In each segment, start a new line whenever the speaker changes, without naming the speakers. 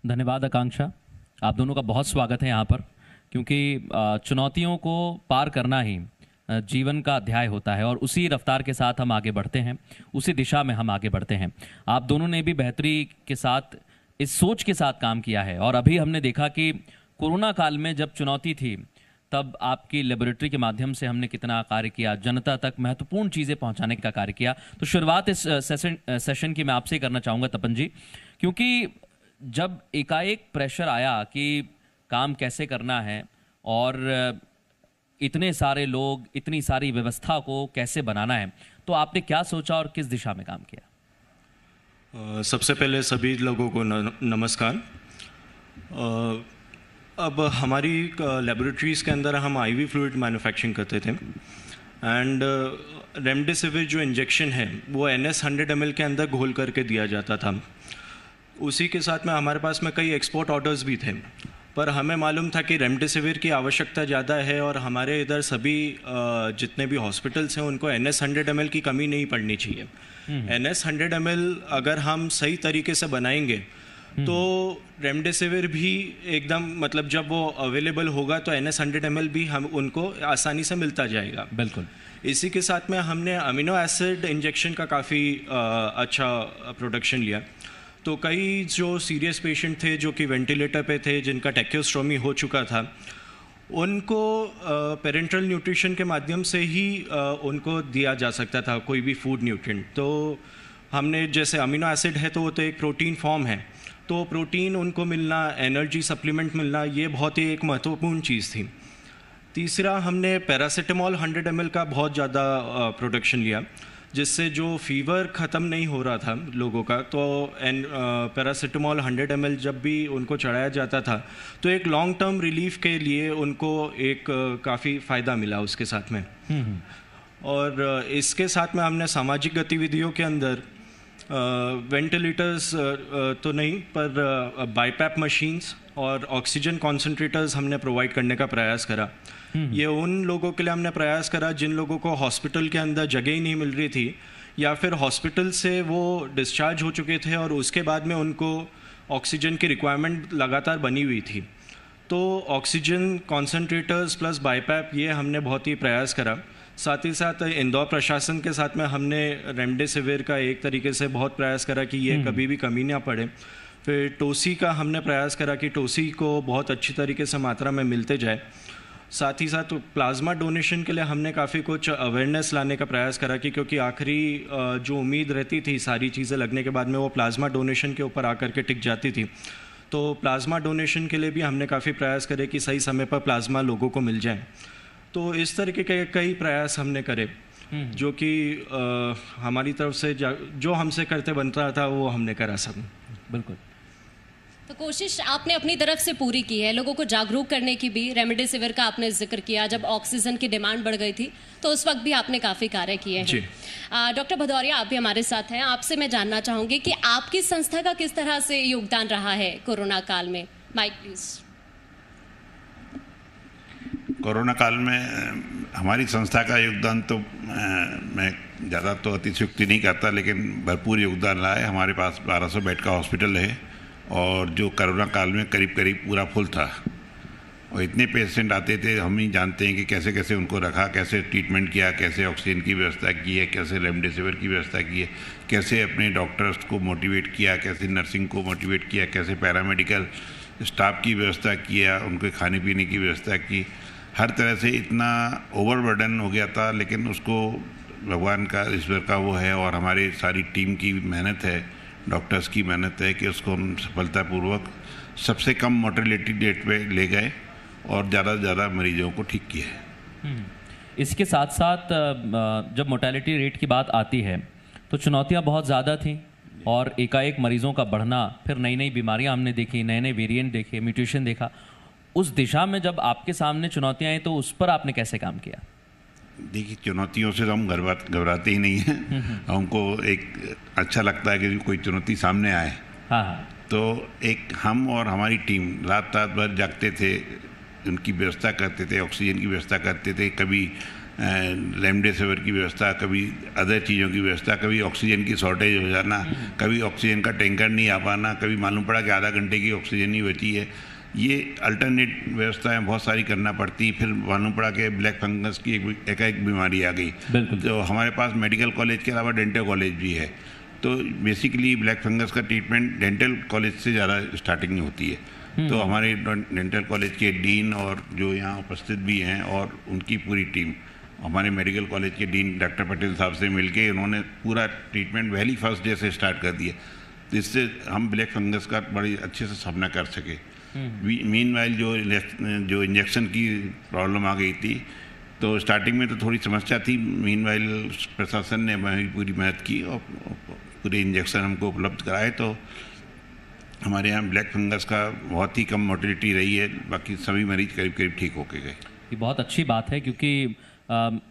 धन्यवाद आकांक्षा। आप दोनों का बहुत स्वागत है यहाँ पर, क्योंकि चुनौतियों को पार करना ही जीवन का अध्याय होता है और उसी रफ्तार के साथ हम आगे बढ़ते हैं, उसी दिशा में हम आगे बढ़ते हैं। आप दोनों ने भी बेहतरी के साथ, इस सोच के साथ काम किया है। और अभी हमने देखा कि कोरोना काल में जब चुनौती थी, तब आपकी लेबोरेटरी के माध्यम से हमने कितना कार्य किया, जनता तक महत्वपूर्ण चीज़ें पहुंचाने का कार्य किया। तो शुरुआत इस सेशन की मैं आपसे करना चाहूँगा तपन जी, क्योंकि जब एकाएक प्रेशर आया कि काम कैसे करना है और इतने सारे लोग, इतनी सारी व्यवस्था को कैसे बनाना है, तो आपने क्या सोचा और किस दिशा में काम किया?
सबसे पहले सभी लोगों को नमस्कार। अब हमारी लेबोरेटरीज़ के अंदर हम आईवी फ्लूइड मैन्युफैक्चरिंग करते थे एंड रेमडेसिविर जो इंजेक्शन है वो NS 100 ml के अंदर घोल करके दिया जाता था। उसी के साथ में हमारे पास में कई एक्सपोर्ट ऑर्डर्स भी थे, पर हमें मालूम था कि रेमडेसिविर की आवश्यकता ज़्यादा है और हमारे इधर सभी जितने भी हॉस्पिटल्स हैं उनको NS 100 ml की कमी नहीं पड़नी चाहिए। NS 100 ml अगर हम सही तरीके से बनाएंगे तो रेमडेसिविर भी एकदम, मतलब जब वो अवेलेबल होगा तो NS 100 ml भी हम उनको आसानी से मिलता जाएगा।
बिल्कुल।
इसी के साथ में हमने अमीनो एसिड इंजेक्शन का काफ़ी अच्छा प्रोडक्शन लिया। तो कई जो सीरियस पेशेंट थे जो कि वेंटिलेटर पे थे, जिनका टेक्योस्टोमी हो चुका था, उनको पेरेंटल न्यूट्रिशन के माध्यम से ही उनको दिया जा सकता था कोई भी फूड न्यूट्रिएंट। तो हमने, जैसे अमीनो एसिड है तो वो तो एक प्रोटीन फॉर्म है, तो प्रोटीन उनको मिलना, एनर्जी सप्लीमेंट मिलना, ये बहुत ही एक महत्वपूर्ण चीज़ थी। तीसरा, हमने पैरासीटामोल 100 ml का बहुत ज़्यादा प्रोडक्शन लिया, जिससे जो फीवर ख़त्म नहीं हो रहा था लोगों का, तो पैरासीटामोल 100 ml जब भी उनको चढ़ाया जाता था तो एक लॉन्ग टर्म रिलीफ के लिए उनको एक काफ़ी फ़ायदा मिला उसके साथ में। और इसके साथ में हमने सामाजिक गतिविधियों के अंदर वेंटिलेटर्स तो नहीं, पर बाईपैप मशीन्स और ऑक्सीजन कॉन्सेंट्रेटर्स हमने प्रोवाइड करने का प्रयास करा। ये उन लोगों के लिए हमने प्रयास करा जिन लोगों को हॉस्पिटल के अंदर जगह ही नहीं मिल रही थी, या फिर हॉस्पिटल से वो डिस्चार्ज हो चुके थे और उसके बाद में उनको ऑक्सीजन की रिक्वायरमेंट लगातार बनी हुई थी। तो ऑक्सीजन कॉन्सेंट्रेटर्स प्लस बाईपैप, ये हमने बहुत ही प्रयास करा। साथ ही साथ इंदौर प्रशासन के साथ में हमने रेमडेसिविर का एक तरीके से बहुत प्रयास करा कि ये कभी भी कमी ना पड़े। फिर टोसी का हमने प्रयास करा कि टोसी को बहुत अच्छी तरीके से मात्रा में मिलते जाए। साथ ही साथ प्लाज्मा डोनेशन के लिए हमने काफ़ी कुछ अवेयरनेस लाने का प्रयास करा कि, क्योंकि आखिरी जो उम्मीद रहती थी सारी चीज़ें लगने के बाद में, वो प्लाज्मा डोनेशन के ऊपर आकर के टिक जाती थी। तो प्लाज्मा डोनेशन के लिए भी हमने काफ़ी प्रयास करे कि सही समय पर प्लाज्मा लोगों को मिल जाए। तो इस तरीके के कई प्रयास हमने करे, जो कि हमारी तरफ से जो हमसे करते बनता था वो हमने करा सब।
बिल्कुल।
तो कोशिश आपने अपनी तरफ से पूरी की है, लोगों को जागरूक करने की भी। रेमडेसिविर का आपने जिक्र किया, जब ऑक्सीजन की डिमांड बढ़ गई थी तो उस वक्त भी आपने काफ़ी कार्य किए हैं। डॉक्टर भदौरिया, आप भी हमारे साथ हैं। आपसे मैं जानना चाहूँगी कि आपकी संस्था का किस तरह से योगदान रहा है कोरोना काल में। Mic please.
कोरोना काल में हमारी संस्था का योगदान तो मैं ज़्यादा तो अतिशयोक्ति नहीं करता, लेकिन भरपूर योगदान रहा है। हमारे पास 1200 बेड का हॉस्पिटल है और जो कोरोना काल में करीब करीब पूरा फुल था, और इतने पेशेंट आते थे, हम ही जानते हैं कि कैसे कैसे उनको रखा, कैसे ट्रीटमेंट किया, कैसे ऑक्सीजन की व्यवस्था की है, कैसे रेमडेसिविर की व्यवस्था की है, कैसे अपने डॉक्टर्स को मोटिवेट किया, कैसे नर्सिंग को मोटिवेट किया, कैसे पैरामेडिकल स्टाफ की व्यवस्था किया, उनके खाने पीने की व्यवस्था की। हर तरह से इतना ओवरबर्डन हो गया था, लेकिन उसको भगवान का, ईश्वर का वो है और हमारी सारी टीम की मेहनत है, डॉक्टर्स की मेहनत है कि उसको हम सफलतापूर्वक सबसे कम मोर्टेलिटी रेट पे ले गए और ज़्यादा से ज़्यादा मरीजों को ठीक किया।
इसके साथ साथ जब मोर्टेलिटी रेट की बात आती है तो चुनौतियां बहुत ज़्यादा थी और एकाएक मरीजों का बढ़ना, फिर नई नई बीमारियां हमने देखी, नए नए वेरिएंट देखे, म्यूटेशन देखा। उस दिशा में जब आपके सामने चुनौतियां आई तो उस पर आपने कैसे काम किया?
देखिए, चुनौतियों से तो हम घबराते ही नहीं हैं। हमको एक अच्छा लगता है कि कोई चुनौती सामने आए।
हाँ।
तो एक हम और हमारी टीम रात रात भर जागते थे, उनकी व्यवस्था करते थे, ऑक्सीजन की व्यवस्था करते थे, कभी रेमडेसिविर की व्यवस्था, कभी अदर चीज़ों की व्यवस्था, कभी ऑक्सीजन की शॉर्टेज हो जाना, कभी ऑक्सीजन का टैंकर नहीं आ पाना, कभी मालूम पड़ा कि आधा घंटे की ऑक्सीजन ही बची है। ये अल्टरनेट व्यवस्थाएं बहुत सारी करना पड़ती। फिर मालूम पड़ा कि ब्लैक फंगस की एक बीमारी आ गई, तो हमारे पास मेडिकल कॉलेज के अलावा डेंटल कॉलेज भी है। तो बेसिकली ब्लैक फंगस का ट्रीटमेंट डेंटल कॉलेज से ज़्यादा स्टार्टिंग में होती है। तो हमारे डेंटल कॉलेज के डीन और जो यहाँ उपस्थित भी हैं और उनकी पूरी टीम, हमारे मेडिकल कॉलेज के डीन डॉक्टर पटेल साहब से मिलके उन्होंने पूरा ट्रीटमेंट पहली फर्स्ट डे से स्टार्ट कर दिया, जिससे हम ब्लैक फंगस का बड़ी अच्छे से सामना कर सके। मीनवाइल जो इंजेक्शन की प्रॉब्लम आ गई थी, तो स्टार्टिंग में तो थोड़ी समस्या थी। मीनवाइल प्रशासन ने हमारी पूरी मदद की और पूरे इंजेक्शन हमको उपलब्ध कराए, तो हमारे यहाँ ब्लैक फंगस का बहुत ही कम मोर्टेलिटी रही है। बाकी सभी मरीज करीब करीब ठीक होके गए।
ये बहुत अच्छी बात है, क्योंकि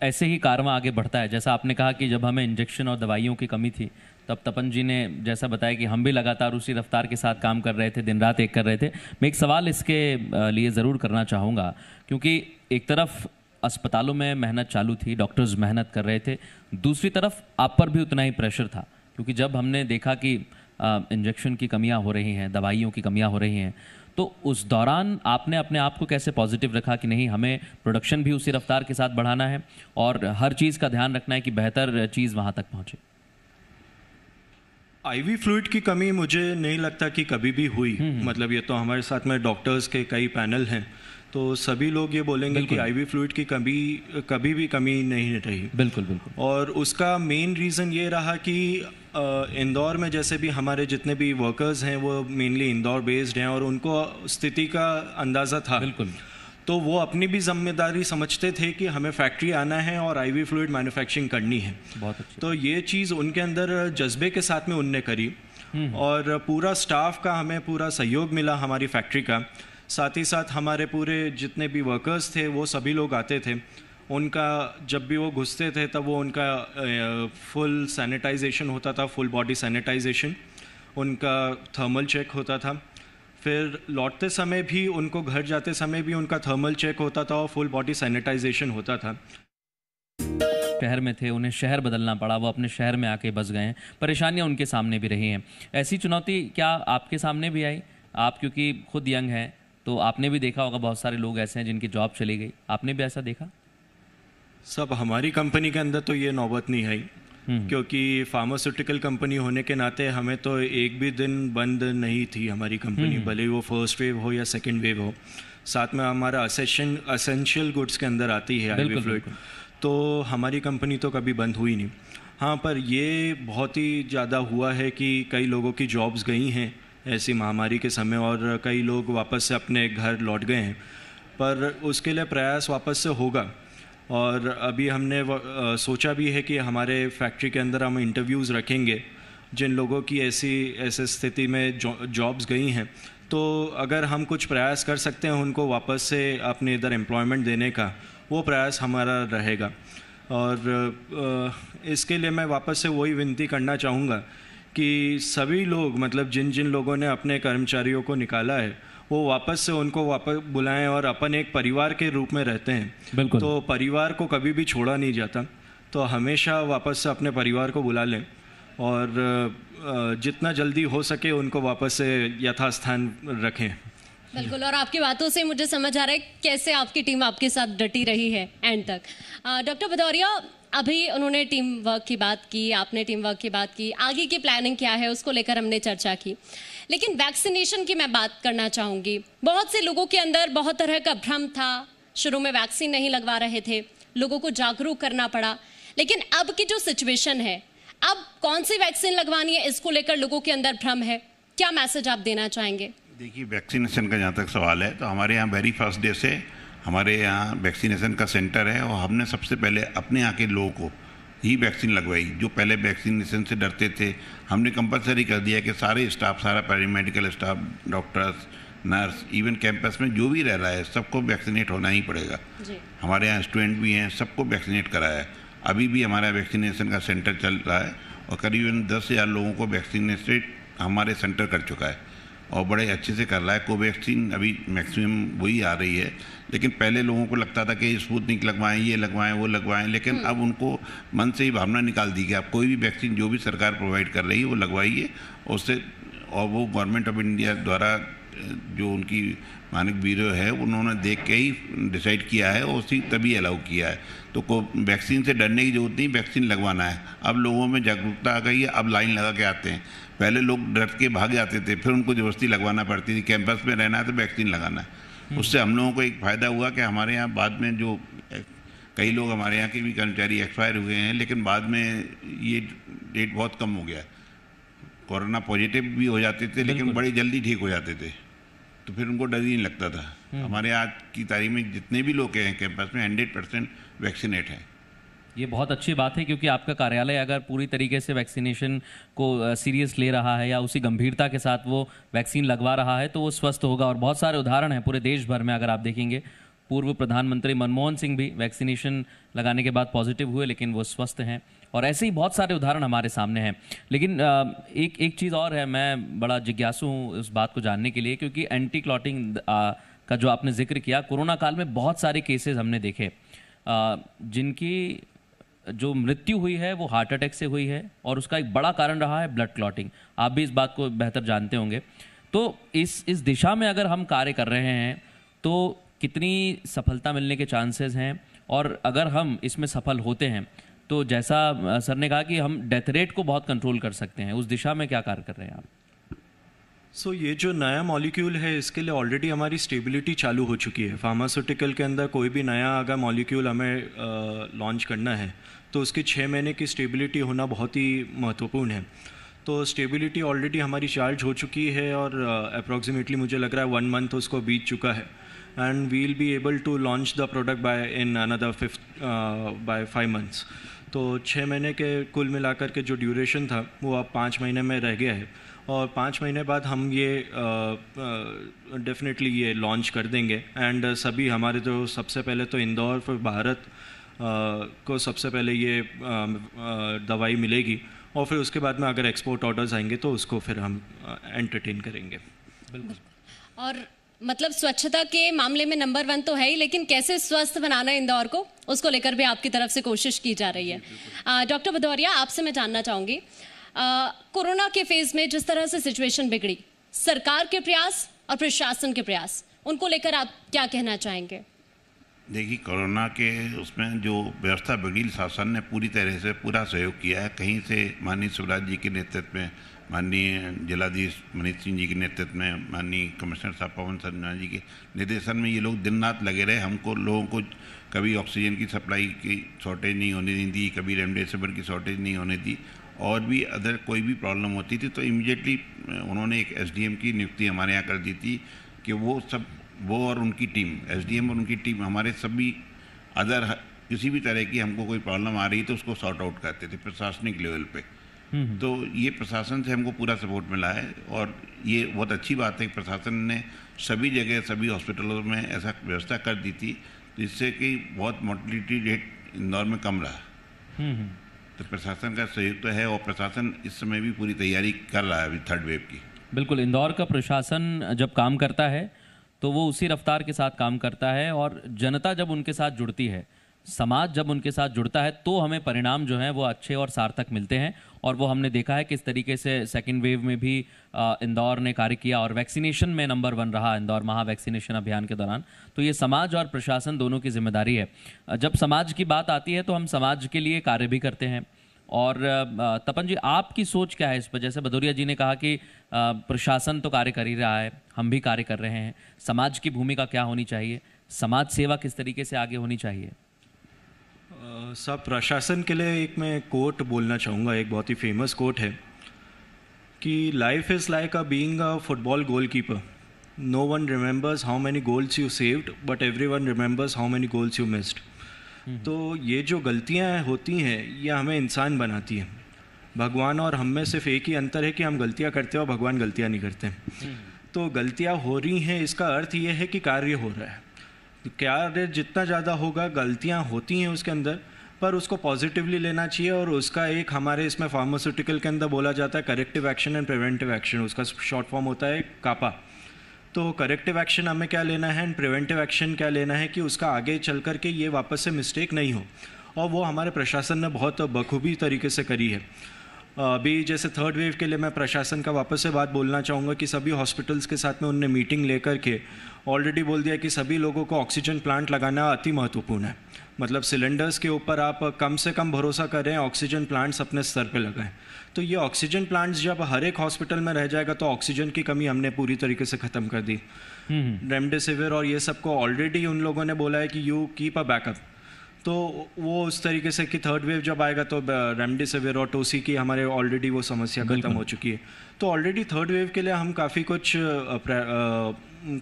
ऐसे ही कारवां आगे बढ़ता है। जैसा आपने कहा कि जब हमें इंजेक्शन और दवाइयों की कमी थी, तब तपन जी ने जैसा बताया कि हम भी लगातार उसी रफ्तार के साथ काम कर रहे थे, दिन रात एक कर रहे थे। मैं एक सवाल इसके लिए ज़रूर करना चाहूँगा, क्योंकि एक तरफ अस्पतालों में मेहनत चालू थी, डॉक्टर्स मेहनत कर रहे थे, दूसरी तरफ आप पर भी उतना ही प्रेशर था, क्योंकि जब हमने देखा कि इंजेक्शन की कमियां हो रही हैं, दवाइयों की कमियां हो रही हैं, तो उस दौरान आपने अपने आप को कैसे पॉजिटिव रखा कि नहीं, हमें प्रोडक्शन भी उसी रफ्तार के साथ बढ़ाना है और हर चीज़ का ध्यान रखना है कि बेहतर चीज़ वहाँ तक पहुँचे?
आईवी फ्लूइड की कमी मुझे नहीं लगता कि कभी भी हुई। मतलब ये तो हमारे साथ में डॉक्टर्स के कई पैनल हैं, तो सभी लोग ये बोलेंगे कि आईवी फ्लूइड की कभी भी कमी नहीं रही।
बिल्कुल बिल्कुल।
और उसका मेन रीज़न ये रहा कि इंदौर में जैसे भी हमारे जितने भी वर्कर्स हैं वो मेनली इंदौर बेस्ड हैं और उनको स्थिति का अंदाज़ा था।
बिल्कुल।
तो वो अपनी भी जिम्मेदारी समझते थे कि हमें फैक्ट्री आना है और आईवी फ्लूइड मैन्युफैक्चरिंग करनी है।
बहुत अच्छी।
तो ये चीज़ उनके अंदर जज्बे के साथ में उनने करी और पूरा स्टाफ का हमें पूरा सहयोग मिला हमारी फैक्ट्री का। साथ ही साथ हमारे पूरे जितने भी वर्कर्स थे वो सभी लोग आते थे, उनका जब भी वो घुसते थे तब वो उनका फुल सैनिटाइजेशन होता था, फुल बॉडी सैनिटाइजेशन, उनका थर्मल चेक होता था। फिर लौटते समय भी, उनको घर जाते समय भी उनका थर्मल चेक होता था और फुल बॉडी सैनिटाइजेशन होता था।
शहर में थे, उन्हें शहर बदलना पड़ा, वो अपने शहर में आके बस गए हैं, परेशानियां उनके सामने भी रही हैं। ऐसी चुनौती क्या आपके सामने भी आई? आप क्योंकि खुद यंग हैं तो आपने भी देखा होगा, बहुत सारे लोग ऐसे हैं जिनकी जॉब चली गई, आपने भी ऐसा देखा?
सब हमारी कंपनी के अंदर तो ये नौबत नहीं आई, क्योंकि फार्मास्यूटिकल कंपनी होने के नाते हमें तो एक भी दिन बंद नहीं थी हमारी कंपनी, भले ही वो फर्स्ट वेव हो या सेकंड वेव हो। साथ में हमारा असेंशियल गुड्स के अंदर आती है आईवी फ्लूइड, तो हमारी कंपनी तो कभी बंद हुई नहीं। हाँ, पर ये बहुत ही ज़्यादा हुआ है कि कई लोगों की जॉब्स गई हैं ऐसी महामारी के समय और कई लोग वापस से अपने घर लौट गए हैं, पर उसके लिए प्रयास वापस से होगा। और अभी हमने सोचा भी है कि हमारे फैक्ट्री के अंदर हम इंटरव्यूज़ रखेंगे जिन लोगों की ऐसे स्थिति में जॉब्स गई हैं, तो अगर हम कुछ प्रयास कर सकते हैं उनको वापस से अपने इधर एम्प्लॉयमेंट देने का, वो प्रयास हमारा रहेगा। और इसके लिए मैं वापस से वही विनती करना चाहूँगा कि सभी लोग, मतलब जिन जिन लोगों ने अपने कर्मचारियों को निकाला है, वो वापस से उनको वापस बुलाएं और अपन एक परिवार के रूप में रहते हैं।
बिल्कुल।
तो परिवार को कभी भी छोड़ा नहीं जाता, तो हमेशा वापस से अपने परिवार को बुला लें और जितना जल्दी हो सके उनको वापस से यथास्थान रखें।
बिल्कुल, और आपकी बातों से मुझे समझ आ रहा है कैसे आपकी टीम आपके साथ डटी रही है एंड तक। डॉक्टर भदौरिया, अभी उन्होंने टीम वर्क की बात की, आपने टीम वर्क की बात की, आगे की प्लानिंग क्या है उसको लेकर हमने चर्चा की, लेकिन वैक्सीनेशन की मैं बात करना चाहूँगी। बहुत से लोगों के अंदर बहुत तरह का भ्रम था, शुरू में वैक्सीन नहीं लगवा रहे थे, लोगों को जागरूक करना पड़ा, लेकिन अब की जो सिचुएशन है, अब कौन सी वैक्सीन लगवानी है इसको लेकर लोगों के अंदर भ्रम है, क्या मैसेज आप देना चाहेंगे?
देखिए, वैक्सीनेशन का जहाँ तक सवाल है तो हमारे यहाँ वेरी फर्स्ट डे से हमारे यहाँ वैक्सीनेशन का सेंटर है और हमने सबसे पहले अपने यहाँ के लोगों को ही वैक्सीन लगवाई। जो पहले वैक्सीनेशन से डरते थे, हमने कंपलसरी कर दिया कि सारे स्टाफ, सारा paramedical staff, doctors, nurse, even campus में जो भी रह रहा है सबको वैक्सीनेट होना ही पड़ेगा। हमारे यहाँ स्टूडेंट भी हैं, सबको वैक्सीनेट कराया है। अभी भी हमारा वैक्सीनेशन का सेंटर चल रहा है और करीबन 10,000 लोगों को वैक्सीनेटेड हमारे सेंटर कर चुका है। और बड़े अच्छे से कर रहा है। कोवैक्सीन अभी मैक्सिमम वही आ रही है, लेकिन पहले लोगों को लगता था कि स्पुतनिक लगवाएं, ये लगवाएं, वो लगवाएं, लेकिन अब उनको मन से ही भावना निकाल दी कि आप कोई भी वैक्सीन जो भी सरकार प्रोवाइड कर रही है वो लगवाइए, उससे। और वो गवर्नमेंट ऑफ इंडिया द्वारा जो उनकी मानक ब्यूरो है उन्होंने देख के ही डिसाइड किया है और उसी तभी अलाउ किया है। तो वैक्सीन से डरने की जरूरत नहीं, वैक्सीन लगवाना है। अब लोगों में जागरूकता आ गई है, अब लाइन लगा के आते हैं। पहले लोग डर के भाग जाते थे, फिर उनको जबरदस्ती लगवाना पड़ती थी। कैंपस में रहना है तो वैक्सीन लगाना है। उससे हम लोगों को एक फ़ायदा हुआ कि हमारे यहाँ बाद में जो कई लोग हमारे यहाँ के भी कर्मचारी एक्सपायर हुए हैं, लेकिन बाद में ये डेट बहुत कम हो गया। कोरोना पॉजिटिव भी हो जाते थे लेकिन बड़ी जल्दी ठीक हो जाते थे, तो फिर उनको डर ही नहीं लगता था। हमारे आज की तारीख में जितने भी लोग हैं कैंपस में 100% वैक्सीनेट हैं।
ये बहुत अच्छी बात है, क्योंकि आपका कार्यालय अगर पूरी तरीके से वैक्सीनेशन को सीरियस ले रहा है या उसी गंभीरता के साथ वो वैक्सीन लगवा रहा है तो वो स्वस्थ होगा। और बहुत सारे उदाहरण हैं पूरे देश भर में, अगर आप देखेंगे पूर्व प्रधानमंत्री मनमोहन सिंह भी वैक्सीनेशन लगाने के बाद पॉजिटिव हुए लेकिन वो स्वस्थ हैं, और ऐसे ही बहुत सारे उदाहरण हमारे सामने हैं। लेकिन एक चीज़ और है, मैं बड़ा जिज्ञासु हूँ उस बात को जानने के लिए, क्योंकि एंटी क्लॉटिंग का जो आपने जिक्र किया, कोरोना काल में बहुत सारे केसेस हमने देखे जिनकी जो मृत्यु हुई है वो हार्ट अटैक से हुई है, और उसका एक बड़ा कारण रहा है ब्लड क्लॉटिंग। आप भी इस बात को बेहतर जानते होंगे। तो इस दिशा में अगर हम कार्य कर रहे हैं तो कितनी सफलता मिलने के चांसेस हैं, और अगर हम इसमें सफल होते हैं तो जैसा सर ने कहा कि हम डेथ रेट को बहुत कंट्रोल कर सकते हैं, उस दिशा में क्या कार्य कर रहे हैं आप?
ये जो नया मॉलिक्यूल है इसके लिए ऑलरेडी हमारी स्टेबिलिटी चालू हो चुकी है। फार्मास्यूटिकल के अंदर कोई भी नया अगर मॉलिक्यूल हमें लॉन्च करना है तो उसकी 6 महीने की स्टेबिलिटी होना बहुत ही महत्वपूर्ण है। तो स्टेबिलिटी ऑलरेडी हमारी चार्ज हो चुकी है और अप्रॉक्सीमेटली मुझे लग रहा है 1 मंथ उसको बीत चुका है, and we will be able to launch the product by 5 months. तो 6 महीने के कुल मिलाकर के जो ड्यूरेशन था वो अब 5 महीने में रह गया है, और 5 महीने बाद हम ये डेफिनेटली ये लॉन्च कर देंगे। एंड सभी हमारे जो सबसे पहले तो इंदौर फिर भारत को सबसे पहले ये दवाई मिलेगी, और फिर उसके बाद में अगर एक्सपोर्ट ऑर्डर्स आएंगे तो उसको फिर हम एंटरटेन करेंगे।
बिल्कुल। और मतलब स्वच्छता के मामले में नंबर 1 तो है ही, लेकिन कैसे स्वस्थ बनाना है इंदौर को, उसको लेकर भी आपकी तरफ से कोशिश की जा रही है। डॉक्टर भदौरिया, आपसे मैं जानना चाहूँगी, कोरोना के फेज में जिस तरह से सिचुएशन बिगड़ी, सरकार के प्रयास और प्रशासन के प्रयास, उनको लेकर आप क्या कहना चाहेंगे?
देखिए, कोरोना के उसमें जो व्यवस्था बिगड़ी, शासन ने पूरी तरह से पूरा सहयोग किया है। कहीं से माननीय शिवराज जी के नेतृत्व में, माननीय जिलाधीश मनीष सिंह जी के नेतृत्व में, माननीय कमिश्नर साहब पवन शर्मा जी के निर्देशन में ये लोग दिन रात लगे रहे। हमको लोगों को कभी ऑक्सीजन की सप्लाई की शॉर्टेज नहीं होने दी, कभी रेमडेसिविर की शॉर्टेज नहीं होने दी, और भी अदर कोई भी प्रॉब्लम होती थी तो इमीडिएटली उन्होंने एक एसडीएम की नियुक्ति हमारे यहाँ कर दी थी कि वो और उनकी टीम, एसडीएम और उनकी टीम हमारे सभी अदर किसी भी तरह की हमको कोई प्रॉब्लम आ रही तो उसको सॉर्ट आउट करते थे प्रशासनिक लेवल पे। तो ये प्रशासन से हमको पूरा सपोर्ट मिला है, और ये बहुत अच्छी बात है कि प्रशासन ने सभी जगह सभी हॉस्पिटलों में ऐसा व्यवस्था कर दी थी जिससे कि बहुत मोर्टेलिटी रेट इंदौर में कम रहा। तो प्रशासन का सहयोग तो है, और प्रशासन इस समय भी पूरी तैयारी कर रहा है अभी 3rd वेव की।
बिल्कुल, इंदौर का प्रशासन जब काम करता है तो वो उसी रफ्तार के साथ काम करता है, और जनता जब उनके साथ जुड़ती है, समाज जब उनके साथ जुड़ता है तो हमें परिणाम जो हैं वो अच्छे और सार्थक मिलते हैं। और वो हमने देखा है किस तरीके से 2nd वेव में भी इंदौर ने कार्य किया, और वैक्सीनेशन में नंबर 1 रहा इंदौर महा वैक्सीनेशन अभियान के दौरान। तो ये समाज और प्रशासन दोनों की जिम्मेदारी है। जब समाज की बात आती है तो हम समाज के लिए कार्य भी करते हैं। और तपन जी, आपकी सोच क्या है इस पर? जैसे भदौरिया जी ने कहा कि प्रशासन तो कार्य कर ही रहा है, हम भी कार्य कर रहे हैं, समाज की भूमिका क्या होनी चाहिए, समाज सेवा किस तरीके से आगे होनी चाहिए?
सब प्रशासन के लिए एक मैं कोट बोलना चाहूँगा, एक बहुत ही फेमस कोट है कि life is like a being a football goalkeeper, no one remembers how many goals you saved but everyone remembers how many goals you missed. तो ये जो गलतियाँ होती हैं ये हमें इंसान बनाती हैं। भगवान और हम में सिर्फ एक ही अंतर है कि हम गलतियाँ करते हैं और भगवान गलतियाँ नहीं करते। तो गलतियाँ हो रही हैं, इसका अर्थ ये है कि कार्य हो रहा है। कार्य जितना ज़्यादा होगा, गलतियाँ होती हैं उसके अंदर, पर उसको पॉजिटिवली लेना चाहिए। और उसका एक हमारे इसमें फार्मास्यूटिकल के अंदर बोला जाता है corrective action and preventive action, उसका शॉर्ट फॉर्म होता है कापा। तो करेक्टिव एक्शन हमें क्या लेना है एंड प्रिवेंटिव एक्शन क्या लेना है कि उसका आगे चल कर के ये वापस से मिस्टेक नहीं हो, और वो हमारे प्रशासन ने बहुत बखूबी तरीके से करी है। अभी जैसे थर्ड वेव के लिए मैं प्रशासन का वापस से बात बोलना चाहूँगा कि सभी हॉस्पिटल्स के साथ में उनने मीटिंग लेकर के ऑलरेडी बोल दिया कि सभी लोगों को ऑक्सीजन प्लांट लगाना अति महत्वपूर्ण है। मतलब सिलेंडर्स के ऊपर आप कम से कम भरोसा करें, ऑक्सीजन प्लांट्स अपने स्तर पे लगाएं। तो ये ऑक्सीजन प्लांट्स जब हर एक हॉस्पिटल में रह जाएगा तो ऑक्सीजन की कमी हमने पूरी तरीके से ख़त्म कर दी। रेमडेसिविर और ये सब को ऑलरेडी उन लोगों ने बोला है कि यू कीप अ बैकअप। तो वो उस तरीके से कि थर्ड वेव जब आएगा तो रेमडेसिविर और टोसी की हमारे ऑलरेडी वो समस्या खत्म हो चुकी है। तो ऑलरेडी थर्ड वेव के लिए हम काफ़ी कुछ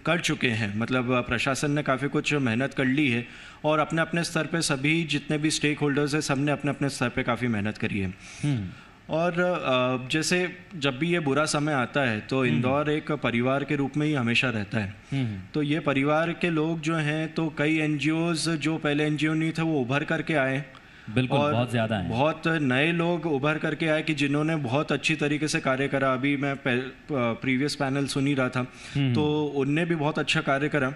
कर चुके हैं, मतलब प्रशासन ने काफ़ी कुछ मेहनत कर ली है, और अपने अपने स्तर पे सभी जितने भी स्टेक होल्डर्स हैं सब ने अपने अपने स्तर पे काफ़ी मेहनत करी है। और जैसे जब भी ये बुरा समय आता है तो इंदौर एक परिवार के रूप में ही हमेशा रहता है। तो ये परिवार के लोग जो हैं, तो कई एनजीओज जो पहले एनजीओ नहीं थे वो उभर करके आए,
बिल्कुल,
और
बहुत ज़्यादा हैं।
बहुत नए लोग उभर करके आए कि जिन्होंने बहुत अच्छी तरीके से कार्य करा। अभी मैं प्रीवियस पैनल सुन ही रहा था, तो उनने भी बहुत अच्छा कार्य करा।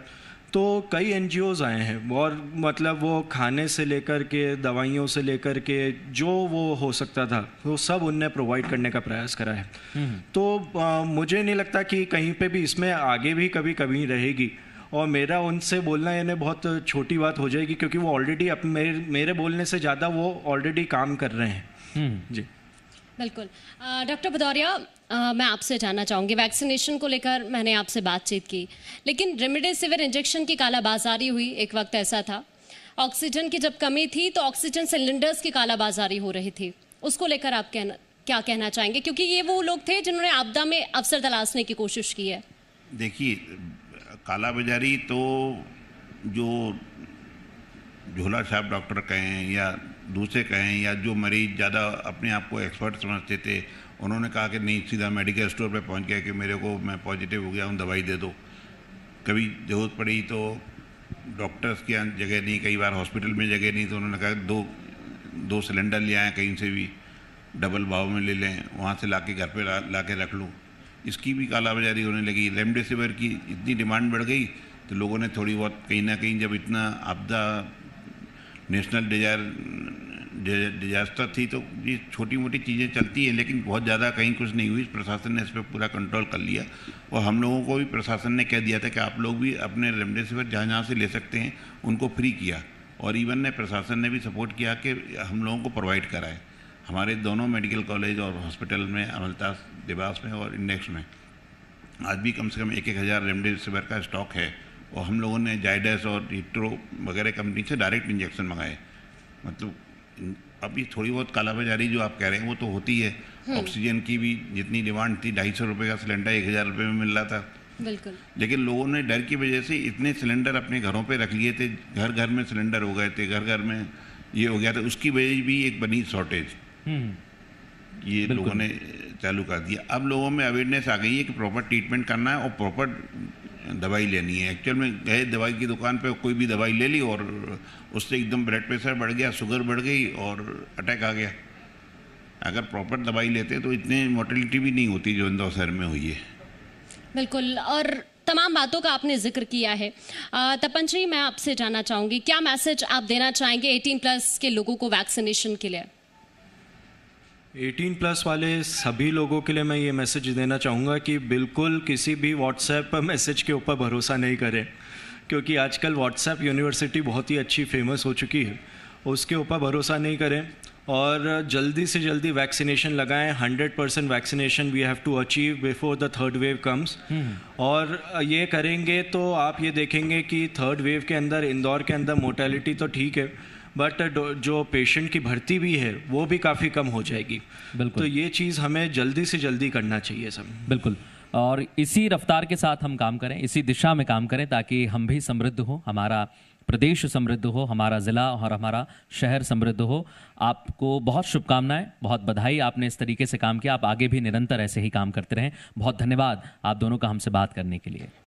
तो कई एनजीओज आए हैं, और मतलब वो खाने से लेकर के दवाइयों से लेकर के जो वो हो सकता था वो सब उनने प्रोवाइड करने का प्रयास करा है। तो मुझे नहीं लगता कि कहीं पे भी इसमें आगे भी कभी कमी रहेगी, और मेरा उनसे बोलना यानी बहुत छोटी बात हो जाएगी, क्योंकि वो ऑलरेडी मेरे बोलने से ज़्यादा वो ऑलरेडी काम कर रहे हैं। जी
बिल्कुल। डॉक्टर भदौरिया, मैं आपसे जानना चाहूँगी, वैक्सीनेशन को लेकर मैंने आपसे बातचीत की, लेकिन रेमडेसिविर इंजेक्शन की कालाबाजारी हुई, एक वक्त ऐसा था। ऑक्सीजन की जब कमी थी तो ऑक्सीजन सिलेंडर्स की कालाबाजारी हो रही थी, उसको लेकर आप क्या कहना चाहेंगे, क्योंकि ये वो लोग थे जिन्होंने आपदा में अवसर तलाशने की कोशिश की है।
देखिए, कालाबाजारी तो जो झोला छाप डॉक्टर कहें या दूसरे कहें, या जो मरीज ज़्यादा अपने आप को एक्सपर्ट समझते थे, उन्होंने कहा कि नहीं, सीधा मेडिकल स्टोर पे पहुंच गया कि मेरे को, मैं पॉजिटिव हो गया हूँ, दवाई दे दो। कभी ज़रूरत पड़ी तो डॉक्टर्स की जगह नहीं, कई बार हॉस्पिटल में जगह नहीं, तो उन्होंने कहा दो सिलेंडर ले आएँ कहीं से भी, डबल भाव में ले लें, वहाँ से ला के घर पर ला के रख लूँ। इसकी भी कालाबाजारी होने लगी। रेमडेसिविर की इतनी डिमांड बढ़ गई तो लोगों ने थोड़ी बहुत, कहीं ना कहीं जब इतना आपदा नेशनल डिजास्टर थी, तो ये छोटी मोटी चीज़ें चलती हैं, लेकिन बहुत ज़्यादा कहीं कुछ नहीं हुई। प्रशासन ने इस पर पूरा कंट्रोल कर लिया, और हम लोगों को भी प्रशासन ने कह दिया था कि आप लोग भी अपने रेमडेसिविर जहाँ से ले सकते हैं उनको फ्री किया, और इवन ने प्रशासन ने भी सपोर्ट किया कि हम लोगों को प्रोवाइड कराए। हमारे दोनों मेडिकल कॉलेज और हॉस्पिटल में, अमलतास, देवास में और इंडेक्स में आज भी कम से कम 1,000 रेमडेसिविर का स्टॉक है, और हम लोगों ने जाइडस और हिट्रो वगैरह कंपनी से डायरेक्ट इंजेक्शन मंगाए। मतलब अभी थोड़ी बहुत कालाबाजारी जो आप कह रहे हैं वो तो होती है। ऑक्सीजन की भी जितनी डिमांड थी, 250 रुपये का सिलेंडर 1,000 रुपये में मिल रहा था,
बिल्कुल,
लेकिन लोगों ने डर की वजह से इतने सिलेंडर अपने घरों पे रख लिए थे, घर घर में सिलेंडर हो गए थे, घर घर में ये हो गया था, उसकी वजह भी एक बनी शॉर्टेज, ये लोगों ने चालू कर दिया। अब लोगों में अवेयरनेस आ गई है कि प्रॉपर ट्रीटमेंट करना है और प्रॉपर दवाई लेनी है। एक्चुअल में गए दवाई की दुकान पे, कोई भी दवाई ले ली और उससे एकदम ब्लड प्रेशर बढ़ गया, शुगर बढ़ गई और अटैक आ गया। अगर प्रॉपर दवाई लेते तो इतनी मोर्टेलिटी भी नहीं होती जो इंदौर शहर में हुई है।
बिल्कुल, और तमाम बातों का आपने जिक्र किया है। तपन जी, मैं आपसे जानना चाहूँगी, क्या मैसेज आप देना चाहेंगे 18+ के लोगों को वैक्सीनेशन के लिए?
18+ वाले सभी लोगों के लिए मैं ये मैसेज देना चाहूँगा कि बिल्कुल किसी भी व्हाट्सएप मैसेज के ऊपर भरोसा नहीं करें, क्योंकि आजकल व्हाट्सएप यूनिवर्सिटी बहुत ही अच्छी फेमस हो चुकी है, उसके ऊपर भरोसा नहीं करें और जल्दी से जल्दी वैक्सीनेशन लगाएं। 100% vaccination we have to achieve before the third wave comes. और ये करेंगे तो आप ये देखेंगे कि थर्ड वेव के अंदर, इंदौर के अंदर मोर्टेलिटी तो ठीक है, बट जो पेशेंट की भर्ती भी है वो भी काफ़ी कम हो जाएगी।
बिल्कुल,
तो ये चीज़ हमें जल्दी से जल्दी करना चाहिए सब।
बिल्कुल, और इसी रफ्तार के साथ हम काम करें, इसी दिशा में काम करें, ताकि हम भी समृद्ध हो, हमारा प्रदेश समृद्ध हो, हमारा ज़िला और हमारा शहर समृद्ध हो। आपको बहुत शुभकामनाएं, बहुत बधाई, आपने इस तरीके से काम किया। आप आगे भी निरंतर ऐसे ही काम करते रहें। बहुत धन्यवाद आप दोनों का हमसे बात करने के लिए।